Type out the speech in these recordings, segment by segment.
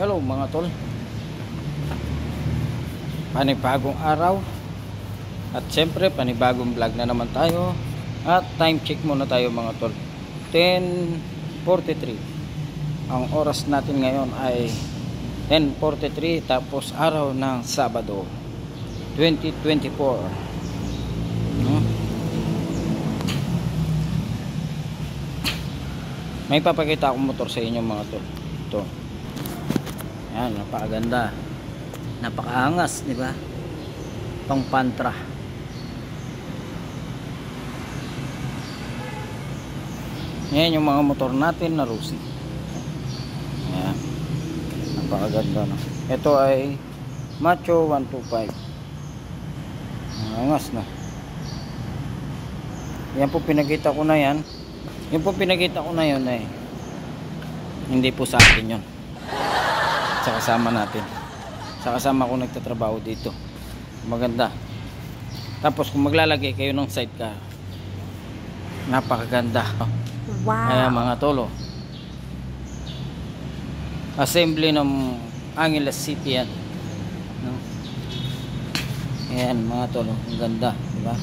Hello mga tol, panibagong araw at syempre panibagong vlog na naman tayo. At time check muna tayo mga tol, 10:43. Ang oras natin ngayon ay 10:43, tapos araw ng Sabado 2024. May papakita akong motor sa inyo mga tol. Ito. Yan, napakaganda. Napakaangas, di ba? Pang pantra. Yan yung mga motor natin na Rusi. Yan. Napakaganda na. Ito ay Macho 125. Angas na. Yan po pinakita ko na yan. Yung po pinakita ko na yun ay hindi po sa akin yun. Sa kasama natin, sa kasama ko nagtatrabaho dito. Maganda. Tapos kung maglalagay kayo ng sidecar, napakaganda. Wow. Ayan mga tolo, assembly ng Angeles City yan, no? Ayan mga tolo, ang ganda, diba?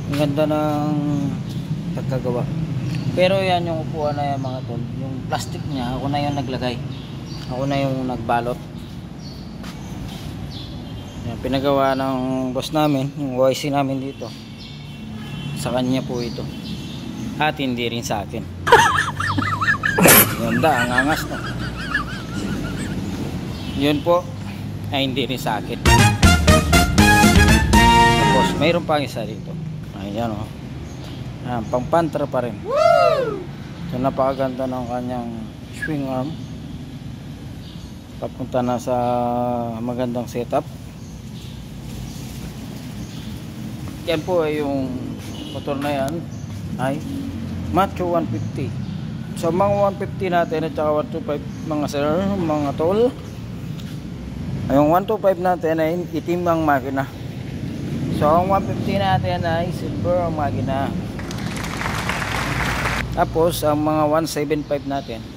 Ang ganda ng pagkagawa. Pero yan yung upuan na yan mga tol, yung plastic niya ako na yung naglagay. Ako na yung nagbalot. Yan, pinagawa ng boss namin, yung YC namin dito. Sa kanya po ito. At hindi rin sa akin. Ganda, ang angas na. Yun po ay hindi rin sa akin. Tapos mayroon pa isa dito. Ayan o. Ayan, pang pantra pa rin. So napakaganda ng kanyang swing arm. Papunta na sa magandang setup. Yan po ay yung motor na yan ay Macho 150. So mga 150 natin at saka 125 mga sir, mga tol, yung 125 natin ay itim ang makina. So ang 150 natin ay silver ang makina. Tapos ang mga 175 natin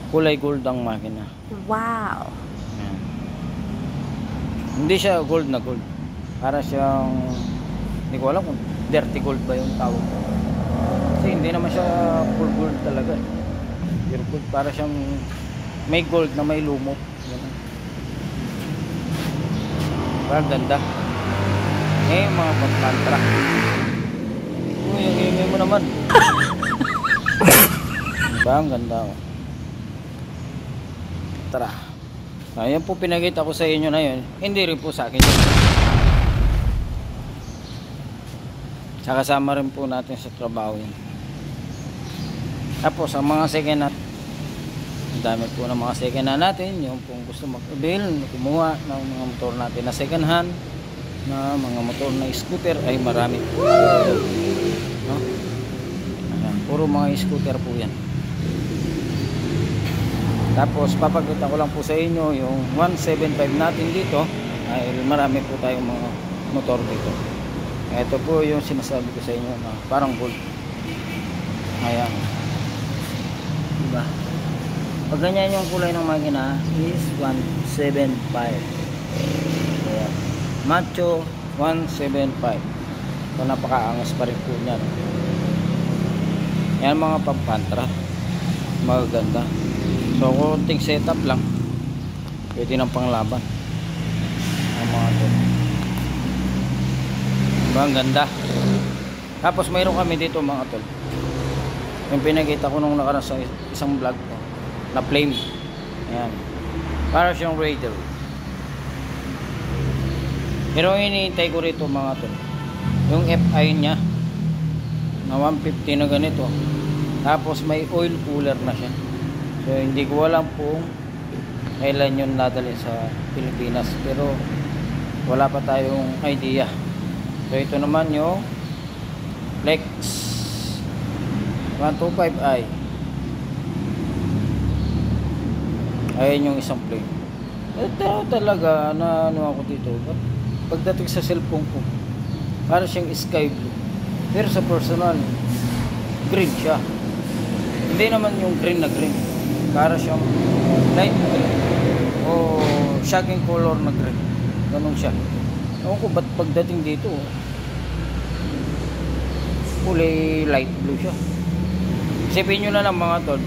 kulay gold ang makina. Wow. Yan. Hindi siya gold na gold. Para siyang, hindi ko alam kung dirty gold ba yung tawag. Kasi hindi naman siya full gold talaga. Pure gold. Para siyang may gold na may lumot. Parang ganda. Eh, mga pagpantra. Uy, yung ingay mo naman. Diba? Ang ganda. Oh. Tara. Ayan po pinakita ko sa inyo na yun. Hindi rin po sa akin. Sa kasama rin po natin sa trabaho yun. Tapos ang mga second hand, ang dami po ng mga second hand natin. Yung pong gusto mag-avail, kumuha ng mga motor natin na second hand, na mga motor na scooter ay marami. No? Ayan, puro mga scooter po yan. Tapos papakita ko lang po sa inyo yung 175 natin dito. Ay marami po tayong mga motor dito. Ito po yung sinasabi ko sa inyo na parang gold. Ayan. Diba? Pag ganyan yung kulay ng makina is 175. Ayan. Macho 175. So napakaangas pa rin po niyan. Yan mga pampantra. Maganda. So konting setup lang, pwede ng panglaban ang mga to. Diba ang ganda. Tapos mayroon kami dito mga tol, yung pinakita ko nung nakaraan sa isang vlog ko na flame. Ayan, para siyang Raider. Pero hinihintay ko rito mga tol yung FI nya na 150 na ganito. Tapos may oil cooler na siya. So hindi ko alam kung kailan yun nadali sa Pilipinas, pero wala pa tayong idea. So ito naman yung Flex 125i. Ayan yung isang plane. Ito talaga na ano ako dito. Pagdating sa cellphone ko, para siyang sky blue. Pero sa personal, green siya. Hindi naman yung green na green. Para siyang light green. O shaggy color na green. Ganun siya. Ewan ko ba't pagdating dito, kulay light blue siya. Isipin nyo na lang mga tol,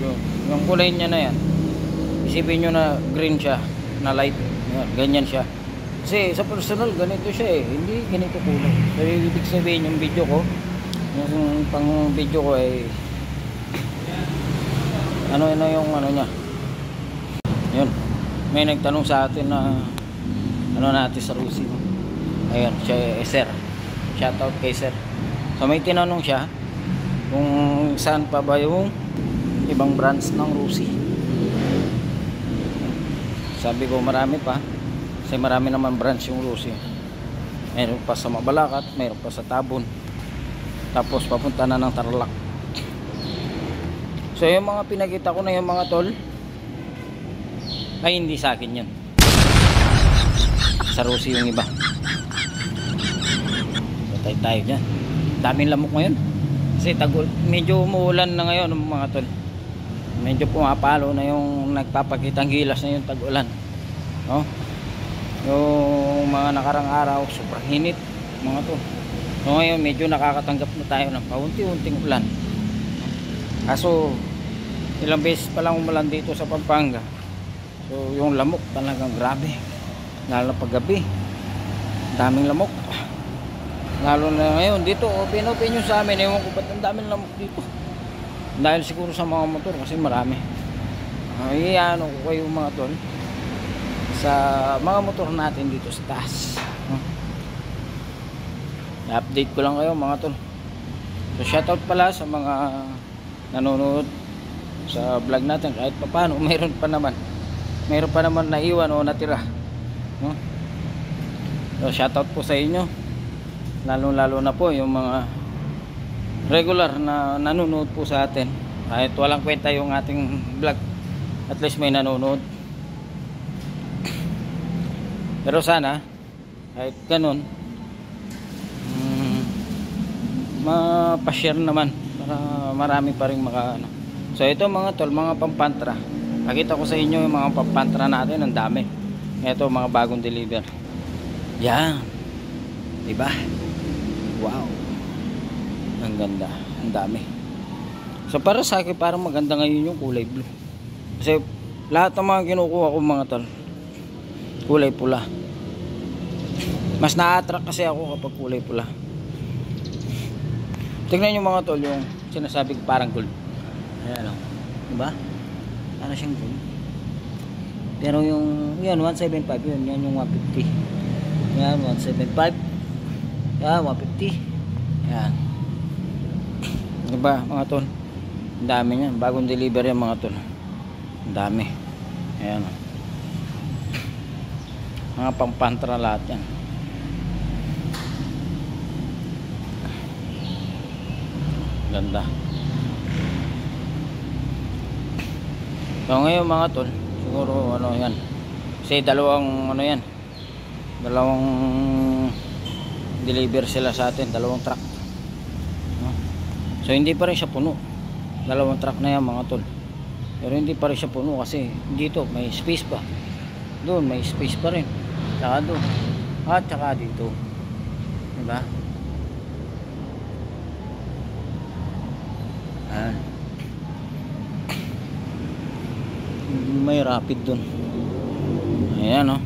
yung kulay niya na yan. Isipin nyo na green siya, na light. Yan, ganyan siya. Kasi sa personal, ganito siya eh. Hindi ganito kulay. So, ibig sabihin yung video ko, yung pang video ko ay ano yung ano niya. Yun. May nagtanong sa atin na ano natin sa Rusi. Ayun, siya sir. Shoutout kay sir. So may tinanong siya kung saan pa ba yung ibang brands ng Rusi. Sabi ko marami pa. Kasi marami naman branch yung Rusi. Mayroon pa sa Mabalacat, mayroon pa sa Tabon. Tapos papunta na ng Tarlac. So yung mga pinakita ko na yung mga tol ay hindi sa akin yun. Sa Rusi yung iba. Patay tayo dyan. Daming lamok ngayon. Kasi medyo umuulan na ngayon mga tol. Medyo pumapalo na yung nagpapakitang gilas na yung tag-ulan. No? Yung mga nakarang araw sobrang init mga tol. So ngayon medyo nakakatanggap na tayo ng paunti-unting ulan. Kaso ilang beses pa lang umulan dito sa Pampanga. So yung lamok talagang grabe. Lalo na paggabi. Daming lamok. Lalo na ngayon dito open yung sa amin. Ewan ko ba't ang daming lamok dito. Dahil siguro sa mga motor kasi marami. Iano ko kayo mga tol sa mga motor natin dito sa taas. I-update ko lang kayo mga tol. So shoutout pala sa mga nanonood sa vlog natin kahit pa paano mayroon pa naman naiwan o natira, no? So shoutout po sa inyo, lalo na po yung mga regular na nanonood po sa atin kahit walang kwenta yung ating vlog, at least may nanonood. Pero sana kahit ganun mapashare naman para marami pa rin maka ano. So ito mga tol, mga pampantra, pakita ko sa inyo yung mga pampantra natin, ang dami. Ito mga bagong deliver. Yan, diba? Wow, ang ganda, ang dami. So para sa akin parang maganda ngayon yung kulay blue. Kasi lahat ng mga kinukuha ko mga tol kulay pula. Mas na-attract kasi ako kapag kulay pula. Tingnan nyo mga tol yung sinasabi ko parang gold. Ayan o, diba? Ano siyang gold. Pero yung yan 175 yun, yan yung 150. Yan 175. Yan 150. Yan. Diba mga tol? Ang dami niyan, bagong delivery yan mga tol. Ang dami. Ayan o. Mga pampantra lahat yan. Ganda. So ngayon mga tol, siguro ano yan, kasi dalawang deliver sila sa atin, dalawang truck, no? So hindi pa rin siya puno, dalawang truck na yan mga tol, pero hindi pa rin siya puno kasi dito may space pa, doon may space pa rin, tsaka doon at tsaka dito, diba? May rapid dun. Ayan o.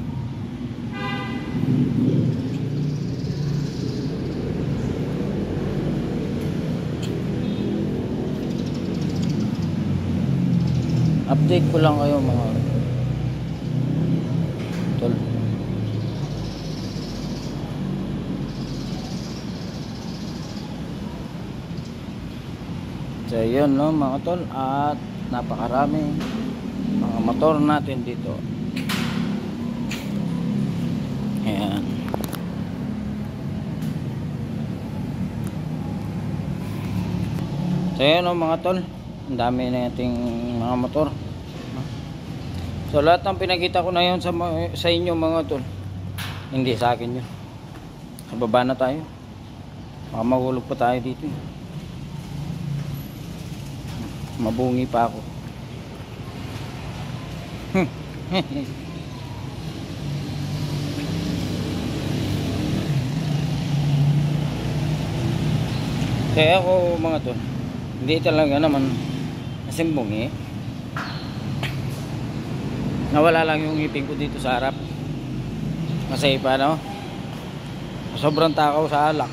Update ko lang kayo mga tol. So yun no mga tol, at napakarami mga motor natin dito. Ayan. So yun no mga tol, ang dami nating mga motor. So lahat ng pinakita ko na yun sa inyo mga tol, hindi sa akin yun. Sa baba na tayo, baka mahulog pa tayo dito. Mabungi pa ako. Kaya ako mga tol, hindi talaga naman nasimbungi. Nawala lang yung ngipin ko dito sa harap. Kasi paano, sobrang takaw sa alak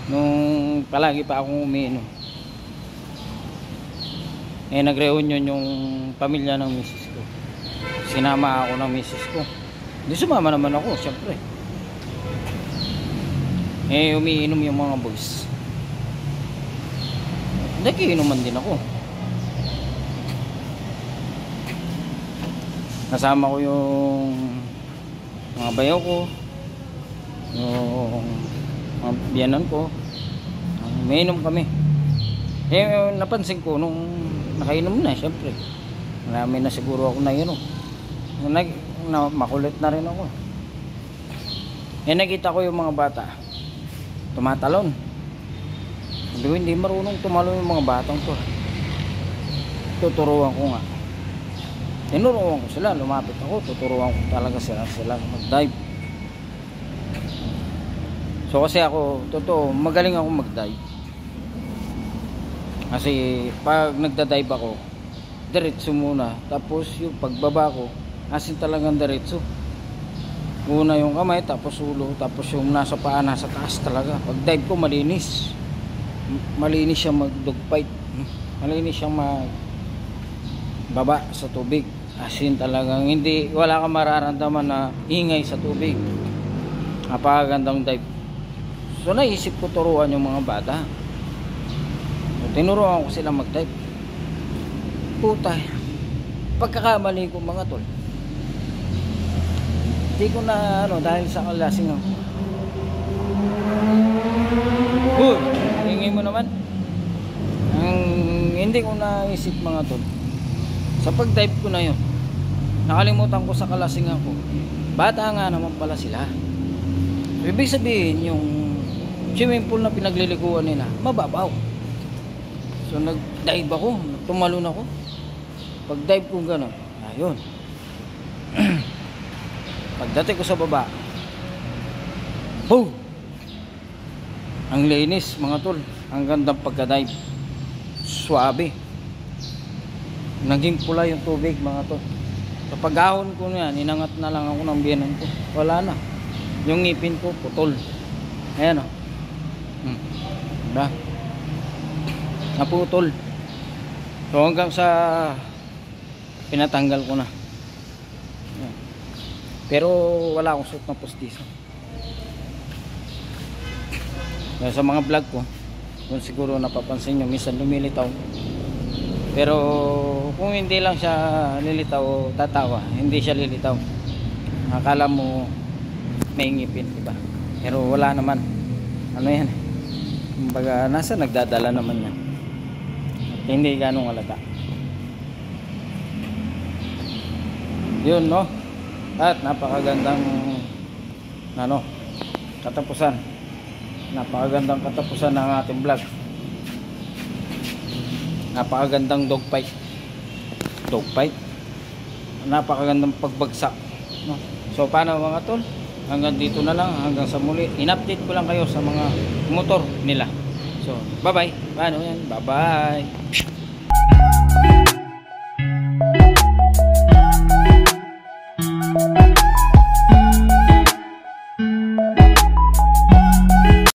nung palagi pa akong umiinom. Nag-reunion yung pamilya ng misis ko. Sinama ako ng misis ko. Di sumama naman ako, syempre. Umiinom yung mga boys. Nagiinuman din ako. Kasama ko yung mga bayaw ko, yung mga biyanan ko. Umiinom kami. Napansin ko nung nakainom na, syempre. Marami na siguro ako na yun. Makulit na rin ako. Nakita ko yung mga bata tumatalon. Hindi marunong tumalon yung mga batang to. Tuturuan ko nga. Tinuruan ko sila, lumapit ako, tuturuan ko talaga sila mag-dive. So kasi ako, totoo, magaling ako mag-dive. Kasi pag nagda-dive ako, diretso muna. Tapos yung pagbaba ko, asin talagang diretso. Una yung kamay, tapos ulo, tapos yung nasa paa, nasa taas talaga. Pag dive ko, malinis. Malinis siya mag-dogfight. Malinis siyang magbaba sa tubig. Asin talagang hindi, wala kang mararamdaman na ingay sa tubig. Napakagandang dive. So naisip ko turuan yung mga bata. So, tinuruan ko sila mag-dive. Putay, pagkakamali ko mga tol, hindi ko na dahil sa kalasing ako. Ingay mo naman. Hindi ko naisip mga tol, sa pag-dive ko na yun, nakalimutan ko sa kalasing ako. Bata nga naman pala sila. Ibig sabihin yung swimming pool na pinaglilikuan nila mababaw. So nag-dive ako, tumalon ako. Pag-dive ko gano'n, ayun. Pagdating ko sa baba, ang linis mga tol. Ang gandang pagka-dive, suabe. Naging pula yung tubig mga tol. Sa pag-ahon ko na yan, inangat na lang ako ng biyanan ko. Wala na. Yung ngipin ko putol. Ayan o. Diba? Naputol. So hanggang sa pinatanggal ko na. Ayan. Pero wala akong suot na postiso. Kaya sa mga vlog ko, kung siguro napapansin nyo, minsan lumilitaw. Pero kung hindi lang siya lilitaw, tatawa, hindi siya lilitaw. Akala mo may ngipin, diba? Pero wala naman. Ano yan? Kumbaga, nasa nagdadala naman yan. At hindi ganong alata. Yun, no? At napakagandang katapusan. Napakagandang katapusan ng ating vlog. Napakagandang dogfight. Napakagandang pagbagsak, no? So paano mga tol? Hanggang dito na lang, hanggang sa muli. In-update ko lang kayo sa mga motor nila. So bye bye. Paano yan? Bye bye.